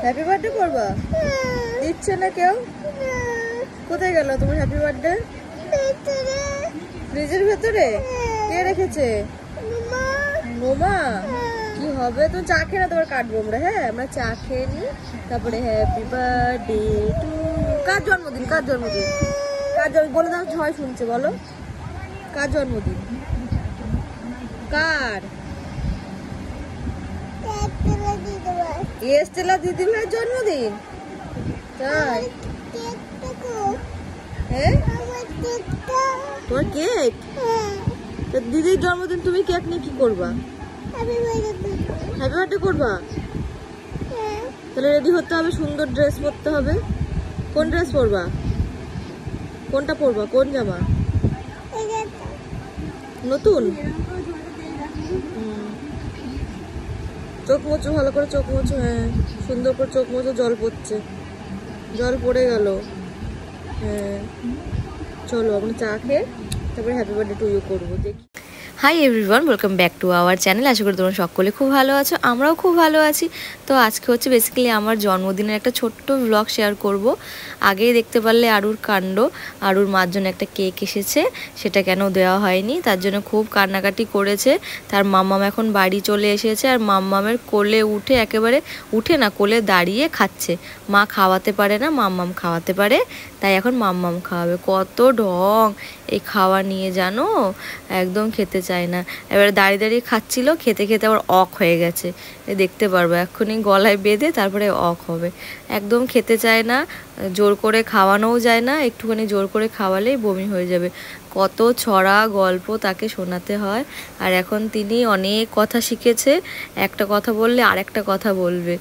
Happy birthday করবা? দিচ্ছে না কেউ? কোথায় গেল তোমার হ্যাপি বার্থডে? ফ্রিজের ভেতরে? কে রেখেছে? মোমা। কি হবে? তুমি চা খেয়ে না, তোমার কাটবো আমরা। হ্যাঁ, আমরা চা খেয়ে নি, তারপরে হ্যাপি বার্থডে টু। কার জন্মদিন? কার জন্মদিন? কার জন্ম বলে দাও, সবাই শুনছে, বলো কার জন্মদিন? কার? এস্টেলা দিদিভাইয়ের জন্মদিন। তাই? হ্যাঁ, তোমার কেক? দিদির জন্মদিন, তুমি কেক নিয়ে কি করবা? হ্যাপি বার্থডে করবা? তাহলে রেডি হতে হবে, সুন্দর ড্রেস পরতে হবে। কোন ড্রেস পরবা? কোনটা পরবা? কোন জামা? নতুন? চোখ মোছো, ভালো করে চোখ মোছো। হ্যাঁ, সুন্দর করে চোখ মোছো। জল পড়ছে, জল পড়ে গেল। হ্যাঁ, চলো আমরা চা খেয়ে তারপরে হ্যাপি বার্থডে টু ইউ করবো। দেখি। Hi everyone, welcome back to our channel. আশা করি তোমরা সকলে খুব ভালো আছো, আমরাও খুব ভালো আছি। তো আজকে হচ্ছে বেসিক্যালি আমার জন্মদিনের একটা ছোট্ট ব্লগ শেয়ার করব। আগেই দেখতে পারলে আরুর কাণ্ড। আরুর মার জন্য একটা কেক এসেছে, সেটা কেন দেওয়া হয়নি, তার জন্য খুব কান্নাকাটি করেছে। তার মাম্মাম এখন বাড়ি চলে এসেছে, আর মাম্মামের কোলে উঠে, একেবারে উঠে না, কোলে দাঁড়িয়ে খাচ্ছে। মা খাওয়াতে পারে না, মাম্মাম খাওয়াতে পারে, তাই এখন মাম্মাম খাওয়াবে। কত ঢং এই খাওয়া নিয়ে, জানো, একদম খেতে চায় না। এবারে দাঁড়িয়ে দাঁড়িয়ে খাচ্ছিল, খেতে খেতে আবার অক হয়ে গেছে। দেখতে পারবো এক্ষুনি গলায় বেঁধে তারপরে অক হবে। একদম খেতে চায় না, জোর করে খাওয়ানোও যায় না, একটুখানি জোর করে খাওয়ালেই বমি হয়ে যাবে। কত ছড়া গল্প তাকে শোনাতে হয়। আর এখন তিনি অনেক কথা শিখেছে, একটা কথা বললে আরেকটা কথা বলবে।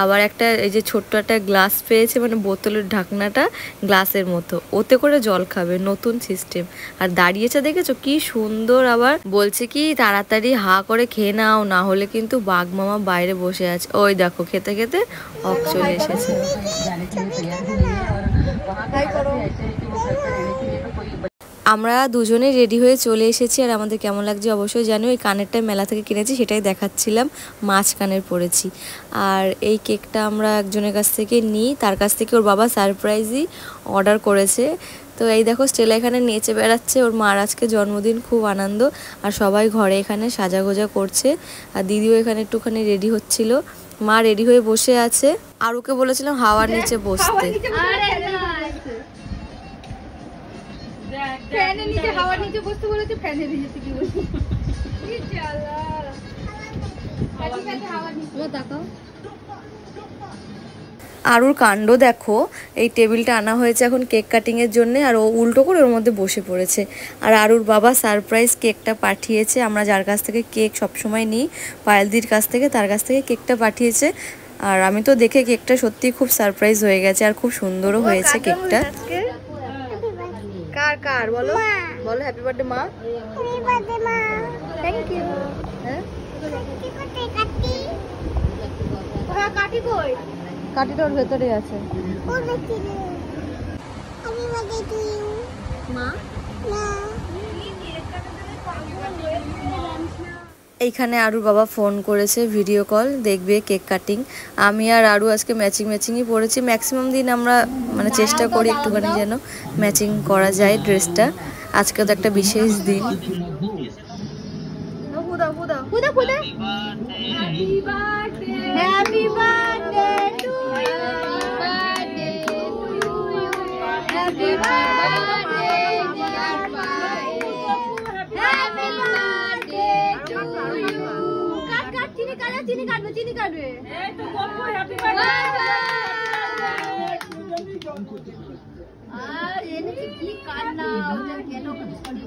আবার একটা এই যে ছোট্ট একটা গ্লাস পেয়েছে, মানে বোতলের ঢাকনাটা গ্লাসের মতো, ওতে করে জল খাবে, নতুন সিস্টেম। আর দাঁড়িয়েছে দেখেছো কি সুন্দর। আবার বলছে কি তাড়াতাড়ি হা করে খেয়ে নাও, না হলে কিন্তু বাঘ মামা বাইরে বসে আছে। ওই দেখো খেতে খেতে অক চলে এসেছে। আমরা দুজনে রেডি হয়ে চলে এসেছি, আর আমাদের কেমন লাগছে অবশ্যই জানো। এই কানেরটা মেলা থেকে কিনেছি, সেটাই দেখাচ্ছিলাম, মাছ কানের পরেছি। আর এই কেকটা আমরা একজনের কাছ থেকে নিই, তার কাছ থেকে ওর বাবা সারপ্রাইজই অর্ডার করেছে। তো এই দেখো স্টেলা এখানে নেচে বেড়াচ্ছে, ওর মার আজকে জন্মদিন, খুব আনন্দ। আর সবাই ঘরে এখানে সাজাগোজা করছে, আর দিদিও এখানে একটুখানি রেডি হচ্ছিল। মা রেডি হয়ে বসে আছে, আর ওকে বলেছিলাম হাওয়ার নিচে বসতে। ফ্যানের নিচে, হাওয়ার নিচে বসতে বলেছে, ফ্যানের নিচে কি বসবো? কি জ্বালা। হাওয়ার নিচে তাকাও। আরুর কাণ্ড দেখো, এই টেবিলটা আনা হয়েছে এখন কেক কাটিংয়ের জন্য, আর ও উল্টো করে ওর মধ্যে বসে পড়েছে। আর আরুর বাবা সারপ্রাইজ কেকটা পাঠিয়েছে, আমরা যার কাছ থেকে কেক সবসময় নিই, পায়েলদির কাছ থেকে, তার কাছ থেকে কেকটা পাঠিয়েছে। আর আমি তো দেখে কেকটা সত্যিই খুব সারপ্রাইজ হয়ে গেছে, আর খুব সুন্দরও হয়েছে কেকটা। কার কার বলো, বলো হ্যাপি বার্থডে মা। হ্যাপি বার্থডে মা। Thank you. হ্যাঁ, কাটি কই? কাটিটা ওর ভেতরে আছে। মা এইখানে আরুর বাবা ফোন করেছে, ভিডিও কল, দেখবে কেক কাটিং। আমি আর আরু আজকে ম্যাচিংই পরেছি। ম্যাক্সিমাম দিন আমরা মানে চেষ্টা করি একটুখানি যেন ম্যাচিং করা যায় ড্রেসটা। আজকে তো একটা বিশেষ দিন। Happy birthday to you, happy birthday dear Pai, happy birthday to you. Cut চিনি কাটবে, চিনি কাটবে। এই তো বলবো হ্যাপি বার্থডে। আর এনে কি কান্না, ওদের কেন সরি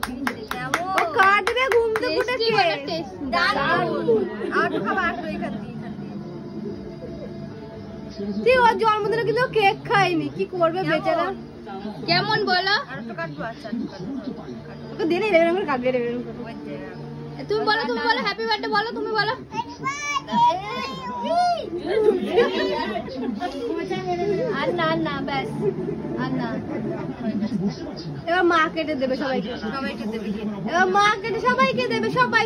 কেমন ও কাটবে ঘুমতে ফুটেছে। দারুণ। আর তো খাবার আসবে এখান থেকে। তুই ওর জন্মদিনে কিন্তু কেক খাইনি, কি করবে বেচারা? কেমন বলো? আর তো কাটবো। আচ্ছা ওকে দে রে, এরকম করে কাটবে রে। তুমি বলো হ্যাপি বার্থডে বলো, তুমি বলো। আর না ব্যাস, আর না। এবার মা কেটে দেবে, সবাইকে দেবে। এবার মা কেটে সবাইকে দেবে, সবাই।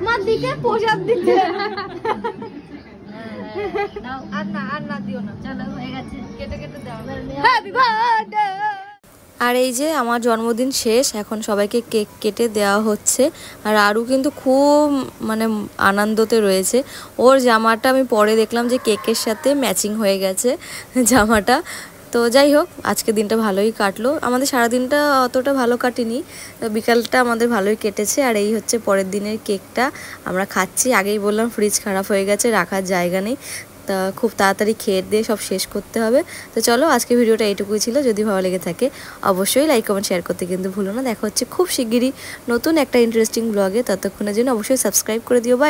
মা দিকে প্রসাদ দিতে আর না দিও না, চলো হয়ে গেছে, কেটে কেটে দাও। Happy birthday. আর এই যে আমার জন্মদিন শেষ, এখন সবাইকে কেক কেটে দেওয়া হচ্ছে। আর আরও কিন্তু খুব মানে আনন্দতে রয়েছে। ওর জামাটা আমি পরে দেখলাম যে কেকের সাথে ম্যাচিং হয়ে গেছে জামাটা। তো যাই হোক, আজকে দিনটা ভালোই কাটলো। আমাদের সারাদিনটা অতটা ভালো কাটেনি, বিকালটা আমাদের ভালোই কেটেছে। আর এই হচ্ছে পরের দিনের কেকটা আমরা খাচ্ছি। আগেই বললাম ফ্রিজ খারাপ হয়ে গেছে, রাখার জায়গা নেই, তা খুব তাড়াতাড়ি খেয়ে দিয়ে সব শেষ করতে হবে। তো চলো, আজকে ভিডিওটা এইটুকুই ছিল। যদি ভালো লেগে থাকে অবশ্যই লাইক কমেন্ট শেয়ার করতে কিন্তু ভুলো না। দেখা হচ্ছে খুব শিগগিরই নতুন একটা ইন্টারেস্টিং ব্লগে। ততক্ষণের জন্য অবশ্যই সাবস্ক্রাইব করে দিও। বাই।